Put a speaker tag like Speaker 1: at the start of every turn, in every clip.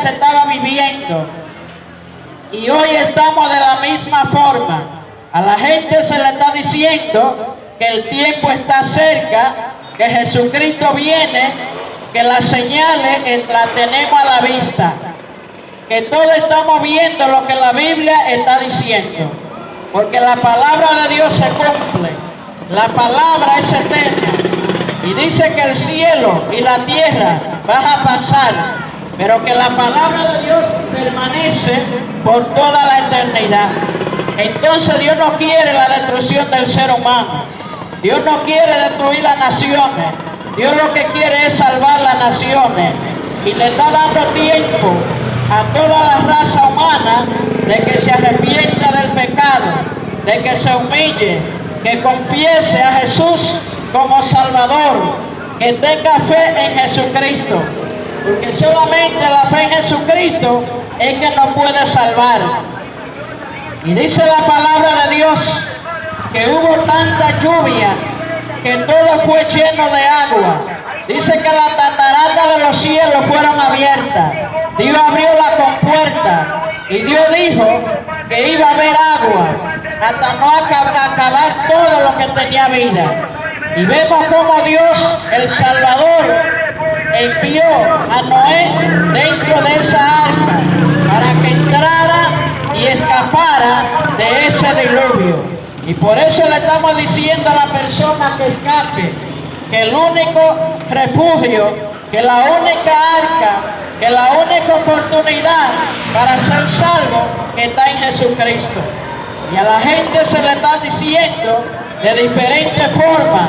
Speaker 1: se estaba viviendo. Y hoy estamos de la misma forma. A la gente se le está diciendo que el tiempo está cerca, que Jesucristo viene, que las señales las tenemos a la vista, que todos estamos viendo lo que la Biblia está diciendo, porque la palabra de Dios se cumple, la palabra es eterna, y dice que el cielo y la tierra van a pasar, pero que la palabra de Dios permanece por toda la eternidad. Entonces Dios no quiere la destrucción del ser humano, Dios no quiere destruir las naciones, Dios lo que quiere es salvar las naciones, y le está dando tiempo a toda la raza humana de que se arrepienta del pecado, de que se humille, que confiese a Jesús como Salvador, que tenga fe en Jesucristo, porque solamente la fe en Jesucristo es que nos puede salvar. Y dice la palabra de Dios que hubo tanta lluvia que todo fue lleno de agua. Dice que las cataratas de los cielos fueron abiertas. Dios abrió la compuerta y Dios dijo que iba a haber agua hasta no acabar todo lo que tenía vida. Y vemos cómo Dios, el Salvador, envió a Noé dentro de esa arca para que entrara y escapara de ese diluvio. Y por eso le estamos diciendo a la persona que escape que el único refugio, que la única arca, que la única oportunidad para ser salvo está en Jesucristo. Y a la gente se le está diciendo de diferentes formas,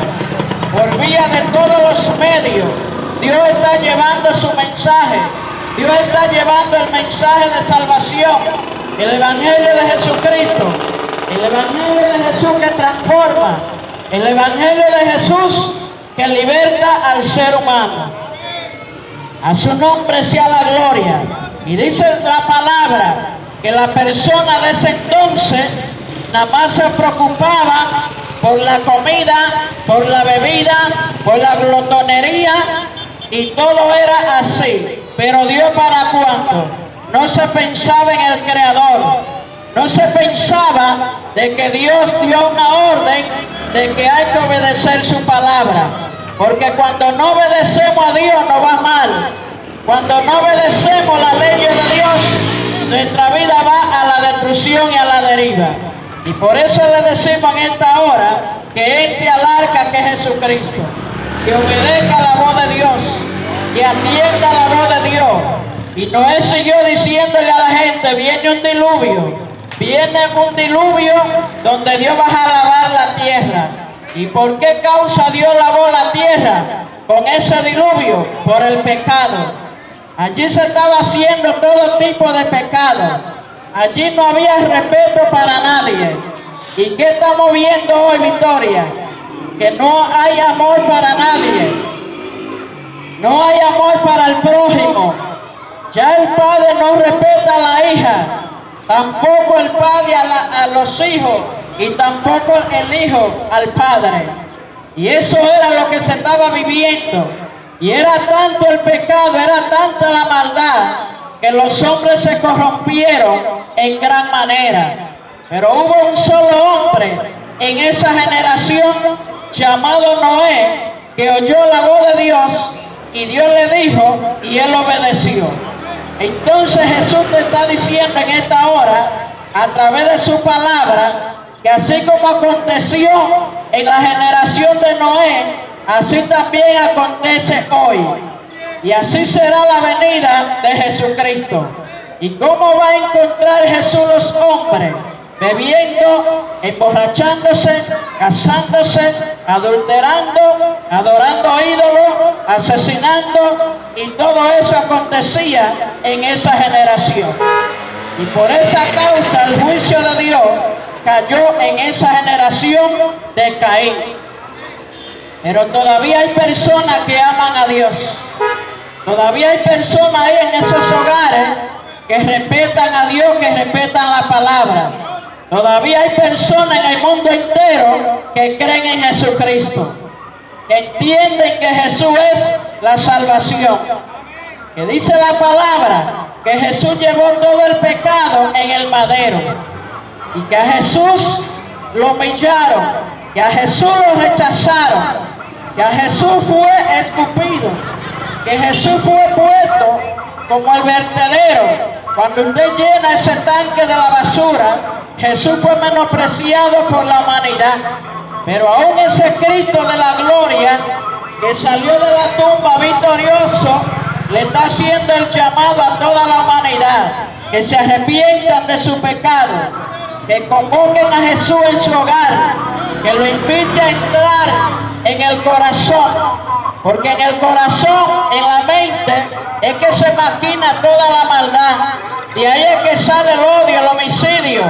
Speaker 1: por vía de todos los medios. Dios está llevando su mensaje, Dios está llevando el mensaje de salvación, el Evangelio de Jesucristo, el Evangelio de Jesús que transforma, el Evangelio de Jesús que liberta al ser humano. A su nombre sea la gloria. Y dice la palabra que la persona de ese entonces nada más se preocupaba por la comida, por la bebida, por la glotonería, y todo era así. Pero Dios, ¿para cuándo? No se pensaba en el Creador. No se pensaba de que Dios dio una orden de que hay que obedecer su palabra. Porque cuando no obedecemos a Dios nos va mal. Cuando no obedecemos las leyes de Dios, nuestra vida va a la destrucción y a la deriva. Y por eso le decimos en esta hora que entre al arca que es Jesucristo, que obedezca la voz de Dios, que atienda la voz de Dios. Y Noé siguió diciéndole a la gente, viene un diluvio. Viene un diluvio donde Dios va a lavar la tierra. ¿Y por qué causa Dios lavó la tierra con ese diluvio? Por el pecado. Allí se estaba haciendo todo tipo de pecado. Allí no había respeto para nadie. ¿Y qué estamos viendo hoy, Victoria? Que no hay amor para nadie. No hay amor para el prójimo. Ya el padre no respeta a la hija. Tampoco el padre a los hijos, y tampoco el hijo al padre. Y eso era lo que se estaba viviendo. Y era tanto el pecado, era tanta la maldad, que los hombres se corrompieron en gran manera. Pero hubo un solo hombre en esa generación llamado Noé, que oyó la voz de Dios, y Dios le dijo, y él obedeció. Entonces Jesús te está diciendo en esta hora, a través de su palabra, que así como aconteció en la generación de Noé, así también acontece hoy. Y así será la venida de Jesucristo. ¿Y cómo va a encontrar Jesús los hombres? Bebiendo, emborrachándose, casándose, adulterando, adorando ídolos, asesinando, y todo eso acontecía en esa generación. Y por esa causa el juicio de Dios cayó en esa generación de Caín. Pero todavía hay personas que aman a Dios. Todavía hay personas ahí en esos hogares que respetan a Dios, que respetan la palabra. Todavía hay personas en el mundo entero que creen en Jesucristo, que entienden que Jesús es la salvación. Que dice la palabra que Jesús llevó todo el pecado en el madero y que a Jesús lo humillaron, que a Jesús lo rechazaron, que a Jesús fue escupido, que Jesús fue puesto como el vertedero. Cuando usted llena ese tanque de la basura, Jesús fue menospreciado por la humanidad. Pero aún ese Cristo de la gloria que salió de la tumba victorioso, le está haciendo el llamado a toda la humanidad que se arrepientan de su pecado, que convoquen a Jesús en su hogar, que lo invite a entrar en el corazón, porque en el corazón, en la mente, es que se maquina toda la maldad. De ahí es que sale el odio, el homicidio,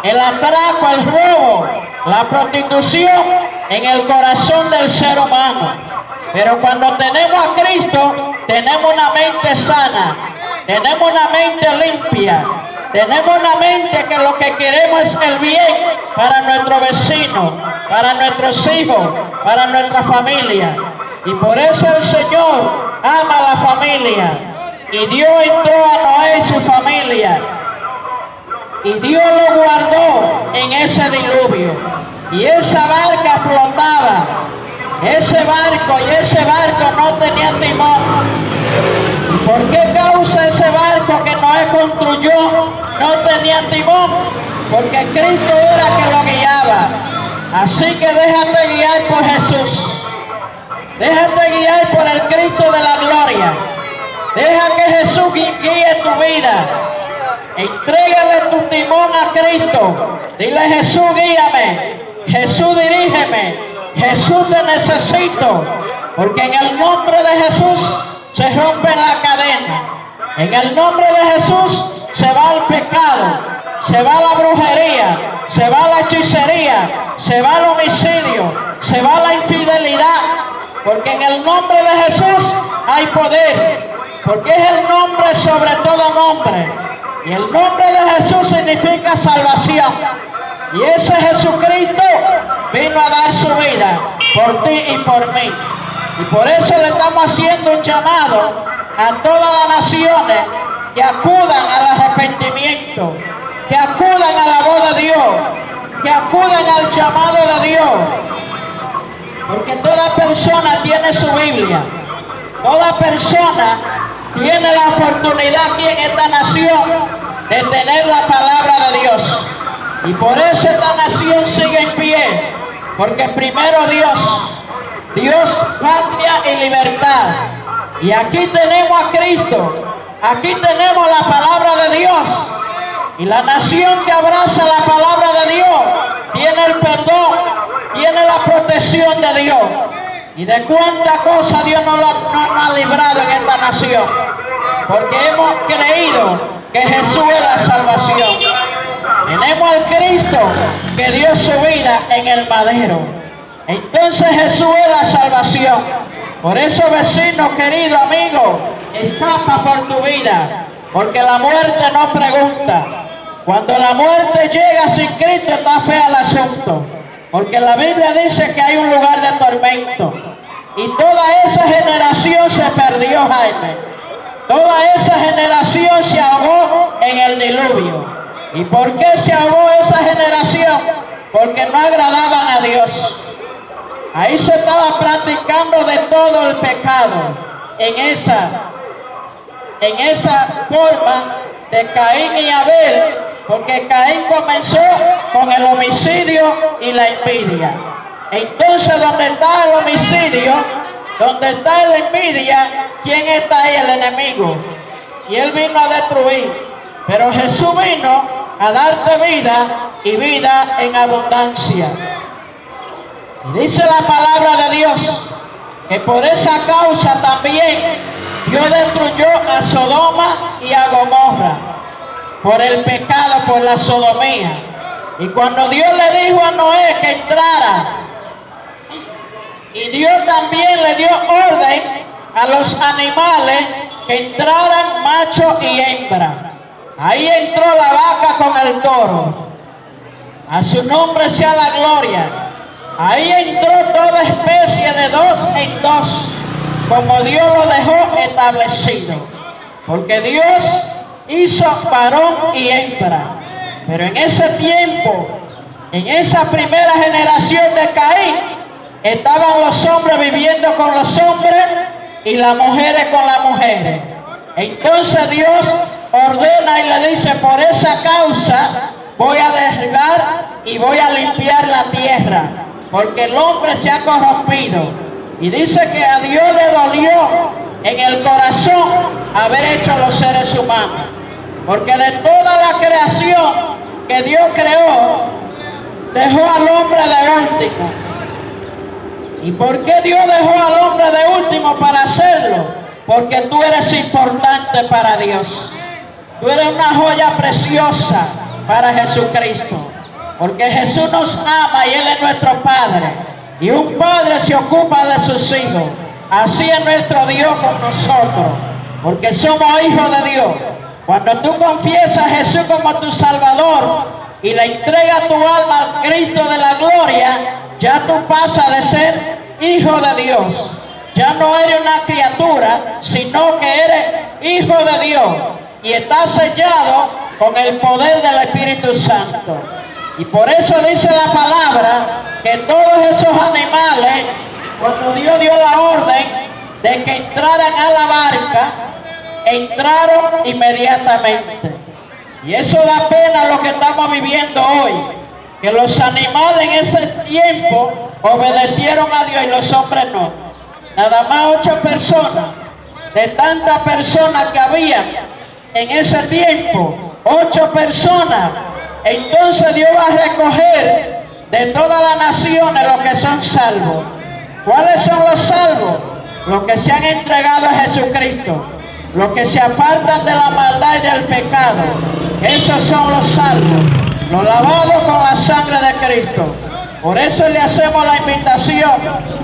Speaker 1: el atraco, el robo, la prostitución en el corazón del ser humano. Pero cuando tenemos a Cristo, tenemos una mente sana, tenemos una mente limpia, tenemos una mente que lo que queremos es el bien para nuestros vecinos, para nuestros hijos, para nuestra familia. Y por eso el Señor ama a la familia. Y Dios entró a Noé y su familia. Y Dios lo guardó en ese diluvio. Y esa barca flotaba. Ese barco no tenía timón. ¿Y por qué causa ese barco que Noé construyó no tenía timón? Porque Cristo era que lo guiaba. Así que déjate guiar por Jesús. Déjate guiar por el Cristo de la gloria. Deja que Jesús guíe tu vida. Entrégale tu timón a Cristo. Dile: Jesús, guíame. Jesús, dirígeme. Jesús, te necesito. Porque en el nombre de Jesús se rompe la cadena. En el nombre de Jesús se va el pecado, se va la brujería, se va la hechicería, se va el homicidio, se va la infidelidad. Porque en el nombre de Jesús hay poder. Porque es el nombre sobre todo nombre. Y el nombre de Jesús significa salvación. Y ese Jesucristo vino a dar su vida por ti y por mí. Y por eso le estamos haciendo un llamado a todas las naciones que acudan al arrepentimiento, que acudan a la voz de Dios, que acudan al llamado de Dios. Porque toda persona tiene su Biblia. Toda persona tiene la oportunidad aquí en esta nación de tener la palabra de Dios. Y por eso esta nación sigue en pie. Porque primero Dios, patria y libertad. Y aquí tenemos a Cristo. Aquí tenemos la palabra de Dios. Y la nación que abraza la palabra de Dios tiene el perdón, tiene la protección de Dios. Y de cuánta cosa Dios nos ha librado en esta nación. Porque hemos creído que Jesús es la salvación. Tenemos al Cristo que dio su vida en el madero. Entonces Jesús es la salvación. Por eso, vecino, querido amigo, escapa por tu vida. Porque la muerte no pregunta. Cuando la muerte llega sin Cristo está fea el asunto. Porque la Biblia dice que hay un lugar de tormento. Y toda esa generación se perdió, Jaime. Toda esa generación se ahogó en el diluvio. ¿Y por qué se ahogó esa generación? Porque no agradaban a Dios. Ahí se estaba practicando de todo el pecado. En esa forma de Caín y Abel. Porque Caín comenzó con el homicidio y la envidia. Entonces, donde está el homicidio, donde está la envidia, ¿quién está ahí? El enemigo. Y él vino a destruir. Pero Jesús vino a darte vida y vida en abundancia. Y dice la palabra de Dios que por esa causa también Dios destruyó a Sodoma y a Gomorra. Por el pecado, por la sodomía. Y cuando Dios le dijo a Noé que entrara, y Dios también le dio orden a los animales que entraran macho y hembra. Ahí entró la vaca con el toro. A su nombre sea la gloria. Ahí entró toda especie de dos en dos, como Dios lo dejó establecido. Porque Dios hizo varón y hembra. Pero en ese tiempo, en esa primera generación de Caín, estaban los hombres viviendo con los hombres y las mujeres con las mujeres. Entonces Dios ordena y le dice: por esa causa voy a derribar y voy a limpiar la tierra, porque el hombre se ha corrompido. Y dice que a Dios le dolió en el corazón haber hecho los seres humanos, porque de toda la creación que Dios creó, dejó al hombre de último. ¿Y por qué Dios dejó al hombre de último para hacerlo? Porque tú eres importante para Dios. Tú eres una joya preciosa para Jesucristo. Porque Jesús nos ama y Él es nuestro Padre. Y un padre se ocupa de sus hijos. Así es nuestro Dios con nosotros. Porque somos hijos de Dios. Cuando tú confiesas a Jesús como tu Salvador y le entregas tu alma al Cristo de la gloria, ya tú pasas de ser hijo de Dios. Ya no eres una criatura, sino que eres hijo de Dios. Y estás sellado con el poder del Espíritu Santo. Y por eso dice la palabra que todos esos animales, cuando Dios dio la orden de que entraran a la barca, entraron inmediatamente. Y eso da pena lo que estamos viviendo hoy, que los animales en ese tiempo obedecieron a Dios y los hombres no. Nada más 8 personas, de tantas personas que había en ese tiempo, 8 personas. Entonces Dios va a recoger de todas las naciones los que son salvos. ¿Cuáles son los salvos? Los que se han entregado a Jesucristo, los que se apartan de la maldad y del pecado. Esos son los salvos, los lavados con la sangre de Cristo. Por eso le hacemos la invitación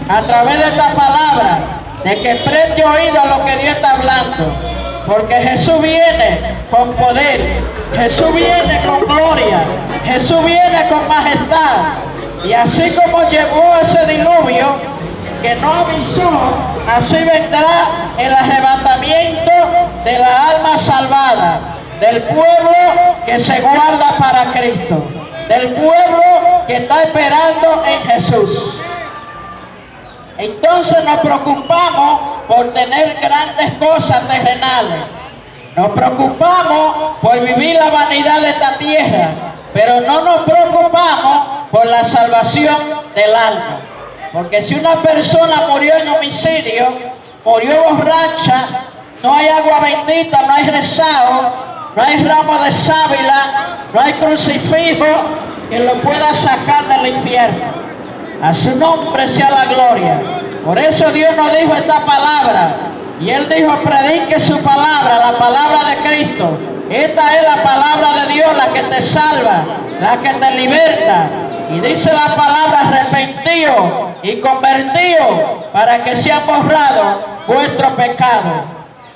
Speaker 1: a través de esta palabra, de que preste oído a lo que Dios está hablando. Porque Jesús viene con poder, Jesús viene con gloria, Jesús viene con majestad. Y así como llegó ese diluvio que no avisó, así vendrá el arrebatamiento de la alma salvada, del pueblo que se guarda para Cristo, del pueblo que está esperando en Jesús. Entonces nos preocupamos por tener grandes cosas terrenales. Nos preocupamos por vivir la vanidad de esta tierra, pero no nos preocupamos por la salvación del alma. Porque si una persona murió en homicidio, murió borracha, no hay agua bendita, no hay rezado, no hay ramo de sábila, no hay crucifijo que lo pueda sacar del infierno. A su nombre sea la gloria. Por eso Dios nos dijo esta palabra. Y Él dijo: predique su palabra, la palabra de Cristo. Esta es la palabra de Dios, la que te salva, la que te liberta. Y dice la palabra: arrepentido y convertido, para que sea borrado vuestro pecado.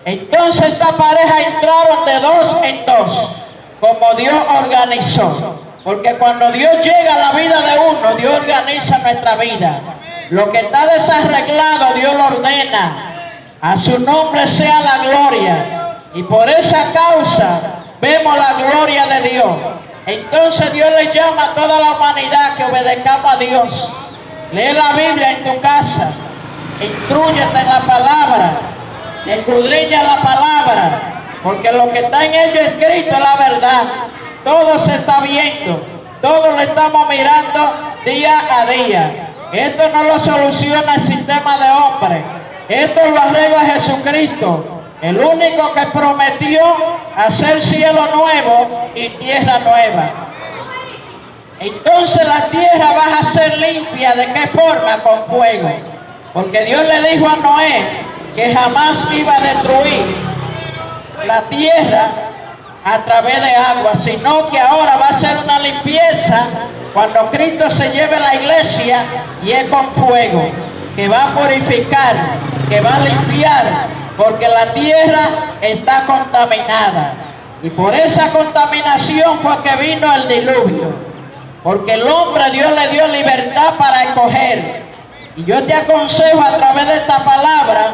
Speaker 1: Entonces esta pareja entraron de 2 en 2, como Dios organizó. Porque cuando Dios llega a la vida de uno, Dios organiza nuestra vida. Lo que está desarreglado, Dios lo ordena. A su nombre sea la gloria. Y por esa causa vemos la gloria de Dios. Entonces Dios le llama a toda la humanidad que obedezcamos a Dios. Lee la Biblia en tu casa. Instrúyete en la palabra. Escudriña la palabra. Porque lo que está en ella escrito es la verdad. Todo se está viendo, todo lo estamos mirando día a día. Esto no lo soluciona el sistema de hombres, esto lo arregla Jesucristo, el único que prometió hacer cielo nuevo y tierra nueva. Entonces la tierra va a ser limpia. ¿De qué forma? Con fuego. Porque Dios le dijo a Noé que jamás iba a destruir la tierra a través de agua, sino que ahora va a ser una limpieza cuando Cristo se lleve la iglesia, y es con fuego, que va a purificar, que va a limpiar, porque la tierra está contaminada. Y por esa contaminación fue que vino el diluvio, porque el hombre, Dios le dio libertad para escoger. Y yo te aconsejo a través de esta palabra